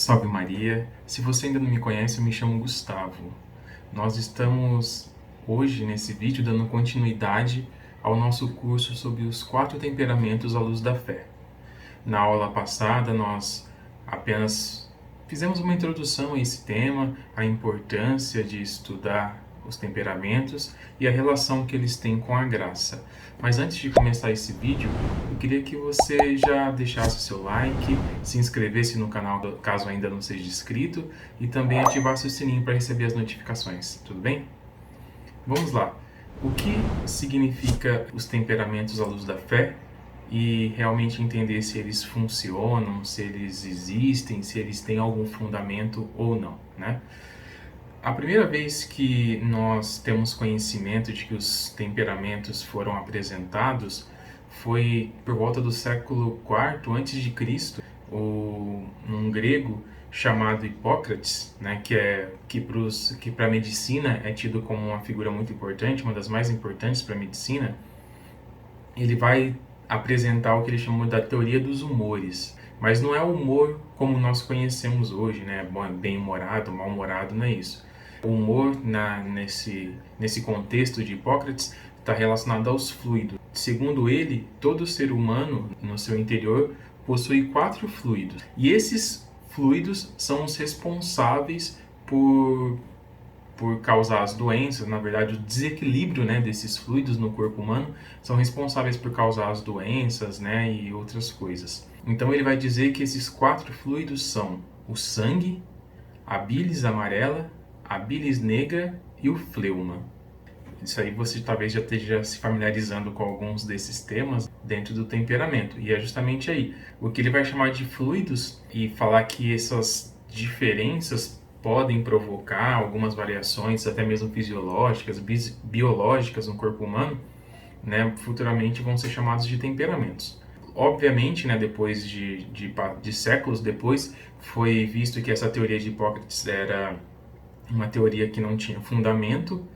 Salve Maria! Se você ainda não me conhece, eu me chamo Gustavo. Nós estamos hoje nesse vídeo dando continuidade ao nosso curso sobre os 4 temperamentos à luz da fé. Na aula passada, nós apenas fizemos uma introdução a esse tema, a importância de estudar os temperamentos e a relação que eles têm com a graça. Mas antes de começar esse vídeo, eu queria que você já deixasse o seu like, se inscrevesse no canal caso ainda não seja inscrito e também ativasse o sininho para receber as notificações, tudo bem? Vamos lá. O que significa os temperamentos à luz da fé? E realmente entender se eles funcionam, se eles existem, se eles têm algum fundamento ou não, né? A primeira vez que nós temos conhecimento de que os temperamentos foram apresentados foi por volta do século IV a.C., um grego chamado Hipócrates, né, que para a medicina é tido como uma figura muito importante, uma das mais importantes para a medicina. Ele vai apresentar o que ele chamou da teoria dos humores. Mas não é o humor como nós conhecemos hoje, né? Bem-humorado, mal-humorado, não é isso. O humor nesse contexto de Hipócrates está relacionado aos fluidos. Segundo ele, todo ser humano, no seu interior, possui 4 fluidos. E esses fluidos são os responsáveis por causar as doenças. Na verdade, o desequilíbrio, né, desses fluidos no corpo humano são responsáveis por causar as doenças, né, e outras coisas. Então ele vai dizer que esses 4 fluidos são o sangue, a bilis amarela, a bilis negra e o fleuma. Isso aí você talvez já esteja se familiarizando com alguns desses temas dentro do temperamento. E é justamente aí o que ele vai chamar de fluidos e falar que essas diferenças podem provocar algumas variações, até mesmo fisiológicas, biológicas no corpo humano, né, futuramente vão ser chamados de temperamentos. Obviamente, né, depois de séculos depois, foi visto que essa teoria de Hipócrates era uma teoria que não tinha fundamento.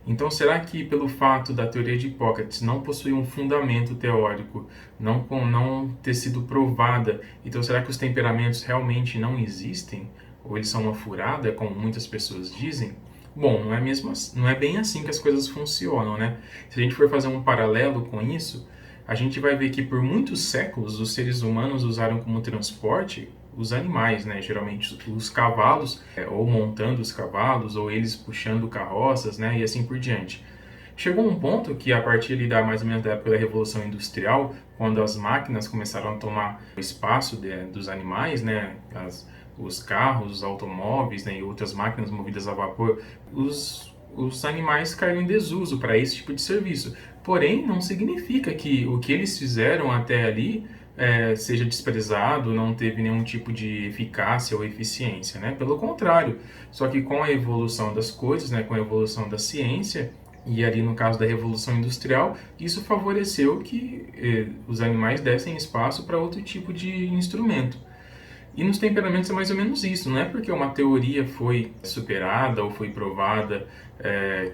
Então, será que pelo fato da teoria de Hipócrates não possuir um fundamento teórico, não ter sido provada, então será que os temperamentos realmente não existem? Ou eles são uma furada, como muitas pessoas dizem? Bom, não é bem assim que as coisas funcionam, né? Se a gente for fazer um paralelo com isso, a gente vai ver que por muitos séculos os seres humanos usaram como transporte os animais, né? Geralmente os cavalos, ou montando os cavalos, ou eles puxando carroças, né? E assim por diante. Chegou um ponto que, a partir ali mais ou menos da época da Revolução Industrial, quando as máquinas começaram a tomar o espaço dos animais, né? Os carros, os automóveis, né? E outras máquinas movidas a vapor, os animais caíram em desuso para esse tipo de serviço. Porém, não significa que o que eles fizeram até ali seja desprezado, não teve nenhum tipo de eficácia ou eficiência, né? Pelo contrário, só que com a evolução das coisas, né, com a evolução da ciência, e ali no caso da Revolução Industrial, isso favoreceu que os animais dessem espaço para outro tipo de instrumento. E nos temperamentos é mais ou menos isso, não é porque uma teoria foi superada ou foi provada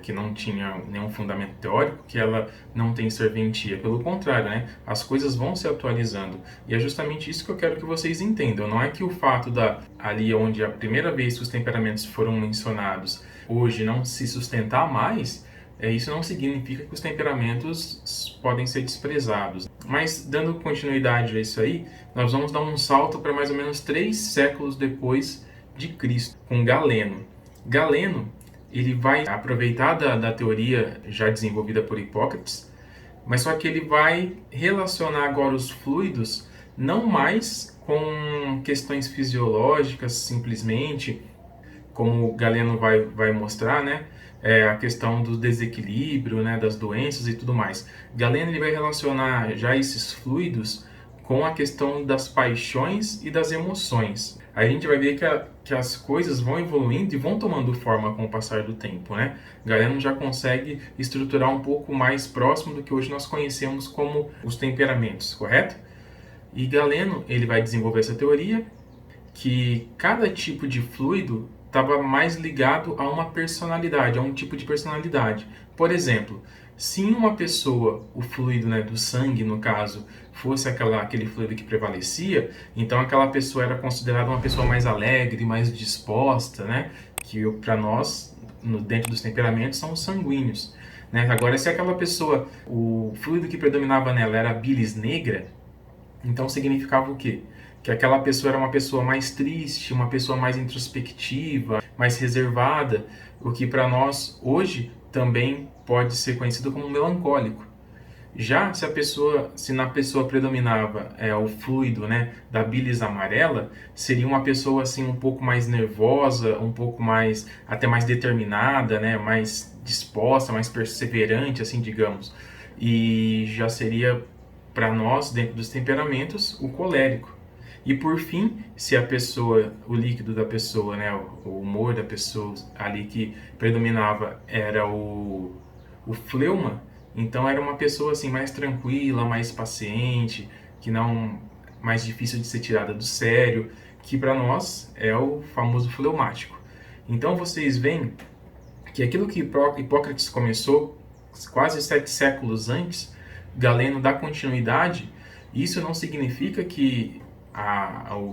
que não tinha nenhum fundamento teórico que ela não tem serventia. Pelo contrário, né? As coisas vão se atualizando. E é justamente isso que eu quero que vocês entendam. Não é que o fato ali onde a primeira vez que os temperamentos foram mencionados hoje não se sustentar mais, isso não significa que os temperamentos podem ser desprezados. Mas, dando continuidade a isso aí, nós vamos dar um salto para mais ou menos 3 séculos depois de Cristo, com Galeno. Galeno, ele vai aproveitar da teoria já desenvolvida por Hipócrates, mas só que ele vai relacionar agora os fluidos não mais com questões fisiológicas simplesmente, como Galeno vai mostrar, né? A questão do desequilíbrio, né, das doenças e tudo mais. Galeno ele vai relacionar já esses fluidos com a questão das paixões e das emoções. Aí a gente vai ver que as coisas vão evoluindo e vão tomando forma com o passar do tempo, né? Galeno já consegue estruturar um pouco mais próximo do que hoje nós conhecemos como os temperamentos, correto? E Galeno ele vai desenvolver essa teoria que cada tipo de fluido estava mais ligado a uma personalidade, a um tipo de personalidade. Por exemplo, Se em uma pessoa o fluido, né, do sangue, no caso, fosse aquele fluido que prevalecia, então aquela pessoa era considerada uma pessoa mais alegre, mais disposta, né? Que para nós, dentro dos temperamentos, são os sanguíneos. Né? Agora, se aquela pessoa, o fluido que predominava nela era a bilis negra, então significava o quê? Que aquela pessoa era uma pessoa mais triste, uma pessoa mais introspectiva, mais reservada, o que para nós hoje também pode ser conhecido como melancólico. Já se na pessoa predominava o fluido, né, da bilis amarela, seria uma pessoa assim um pouco mais nervosa, um pouco mais até mais determinada, né, mais disposta, mais perseverante, assim, digamos. E já seria para nós, dentro dos temperamentos, o colérico. E por fim, se a pessoa, o líquido da pessoa, né, o humor da pessoa ali que predominava era o fleuma, então era uma pessoa assim mais tranquila, mais paciente, que não mais difícil de ser tirada do sério, que para nós é o famoso fleumático. Então vocês veem que aquilo que Hipócrates começou quase 7 séculos antes, Galeno dá continuidade. Isso não significa que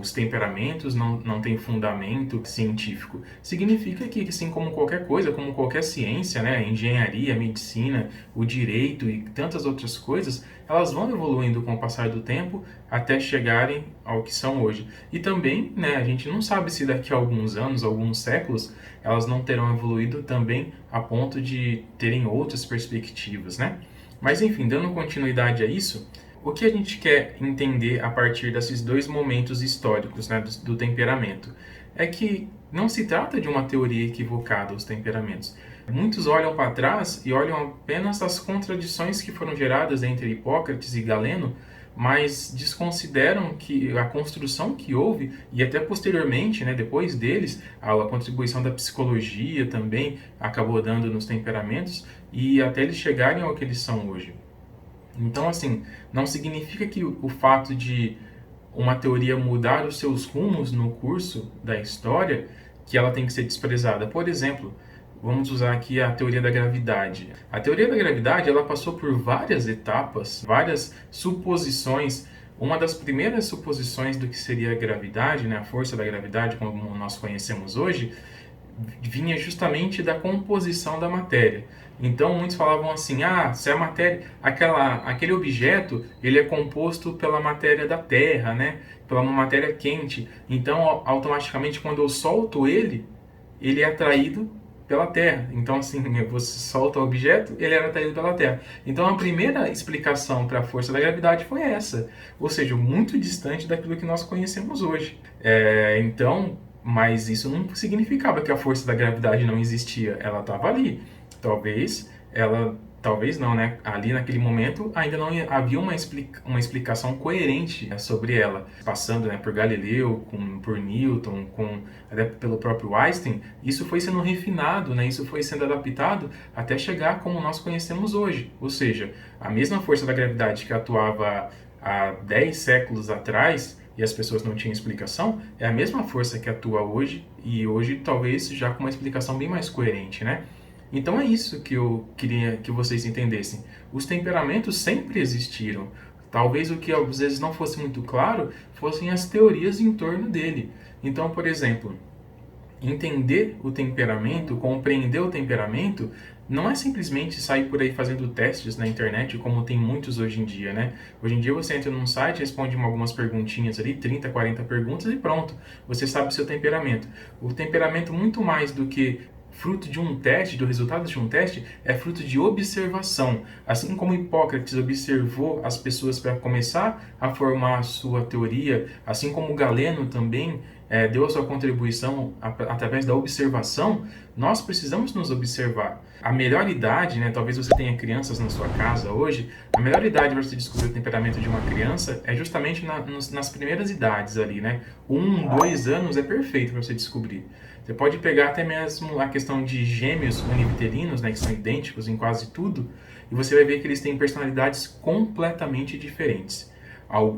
os temperamentos não têm fundamento científico. Significa que, assim como qualquer coisa, como qualquer ciência, né, a engenharia, a medicina, o direito e tantas outras coisas, elas vão evoluindo com o passar do tempo até chegarem ao que são hoje. E também, né, a gente não sabe se daqui a alguns anos, alguns séculos, elas não terão evoluído também a ponto de terem outras perspectivas, né? Mas enfim, dando continuidade a isso, o que a gente quer entender a partir desses dois momentos históricos, né, do temperamento é que não se trata de uma teoria equivocada dos temperamentos. Muitos olham para trás e olham apenas as contradições que foram geradas entre Hipócrates e Galeno, mas desconsideram que a construção que houve, e até posteriormente, né, depois deles, a contribuição da psicologia também acabou dando nos temperamentos, e até eles chegarem ao que eles são hoje. Então, assim, não significa que o fato de uma teoria mudar os seus rumos no curso da história, que ela tem que ser desprezada. Por exemplo, vamos usar aqui a teoria da gravidade. A teoria da gravidade, ela passou por várias etapas, várias suposições. Uma das primeiras suposições do que seria a gravidade, né, a força da gravidade, como nós conhecemos hoje, vinha justamente da composição da matéria. Então muitos falavam assim: se a matéria, aquele objeto, ele é composto pela matéria da Terra, né? Pela uma matéria quente. Então automaticamente quando eu solto ele é atraído pela Terra. Então assim, você solta o objeto, ele era atraído pela Terra. Então a primeira explicação para a força da gravidade foi essa, ou seja, muito distante daquilo que nós conhecemos hoje. Mas isso não significava que a força da gravidade não existia. Ela estava ali. Talvez não, né? Ali naquele momento ainda não havia uma explicação coerente, né, sobre ela. Passando, né, por Galileu, por Newton, até pelo próprio Einstein, isso foi sendo refinado, né? Isso foi sendo adaptado até chegar como nós conhecemos hoje. Ou seja, a mesma força da gravidade que atuava há 10 séculos atrás e as pessoas não tinham explicação, é a mesma força que atua hoje, e hoje talvez já com uma explicação bem mais coerente, né? Então é isso que eu queria que vocês entendessem. Os temperamentos sempre existiram. Talvez o que às vezes não fosse muito claro fossem as teorias em torno dele. Então, por exemplo, entender o temperamento, compreender o temperamento, não é simplesmente sair por aí fazendo testes na internet, como tem muitos hoje em dia, né? Hoje em dia você entra num site, responde algumas perguntinhas ali, 30, 40 perguntas e pronto, você sabe o seu temperamento. O temperamento, muito mais do que fruto de um teste, do resultado de um teste, é fruto de observação. Assim como Hipócrates observou as pessoas para começar a formar a sua teoria, assim como Galeno também deu a sua contribuição através da observação, nós precisamos nos observar. A melhor idade, né, talvez você tenha crianças na sua casa hoje, a melhor idade para você descobrir o temperamento de uma criança é justamente nas primeiras idades ali, né? 1, 2 anos é perfeito para você descobrir. Você pode pegar até mesmo a questão de gêmeos univitelinos, né, que são idênticos em quase tudo, e você vai ver que eles têm personalidades completamente diferentes.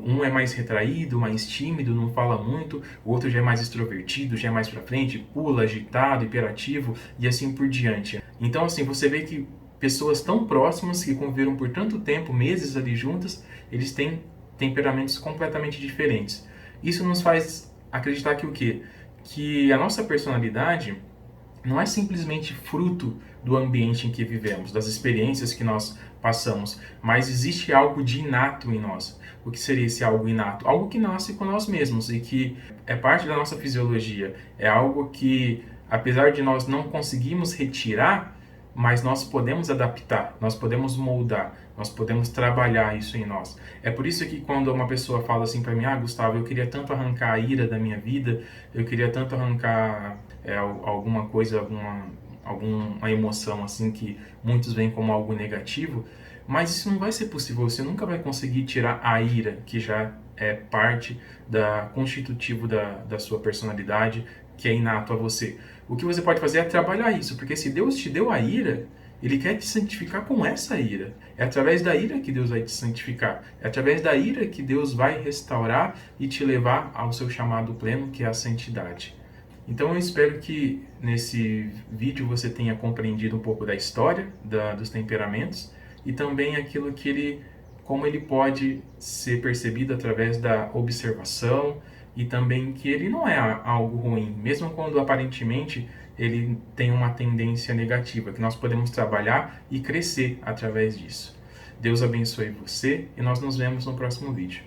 Um é mais retraído, mais tímido, não fala muito, o outro já é mais extrovertido, já é mais pra frente, pula, agitado, hiperativo e assim por diante. Então, assim, você vê que pessoas tão próximas que conviveram por tanto tempo, meses ali juntas, eles têm temperamentos completamente diferentes. Isso nos faz acreditar que o quê? Que a nossa personalidade não é simplesmente fruto do ambiente em que vivemos, das experiências que nós passamos, mas existe algo de inato em nós. O que seria esse algo inato? Algo que nasce com nós mesmos e que é parte da nossa fisiologia. É algo que, apesar de nós não conseguirmos retirar, mas nós podemos adaptar, nós podemos moldar, nós podemos trabalhar isso em nós. É por isso que quando uma pessoa fala assim para mim, Gustavo, eu queria tanto arrancar a ira da minha vida, eu queria tanto arrancar alguma coisa, alguma emoção assim que muitos veem como algo negativo, mas isso não vai ser possível, você nunca vai conseguir tirar a ira, que já é parte constitutivo da sua personalidade, que é inato a você. O que você pode fazer é trabalhar isso, porque se Deus te deu a ira, Ele quer te santificar com essa ira. É através da ira que Deus vai te santificar. É através da ira que Deus vai restaurar e te levar ao seu chamado pleno, que é a santidade. Então eu espero que nesse vídeo você tenha compreendido um pouco da história dos temperamentos e também aquilo que como ele pode ser percebido através da observação e também que ele não é algo ruim, mesmo quando aparentemente ele tem uma tendência negativa, que nós podemos trabalhar e crescer através disso. Deus abençoe você e nós nos vemos no próximo vídeo.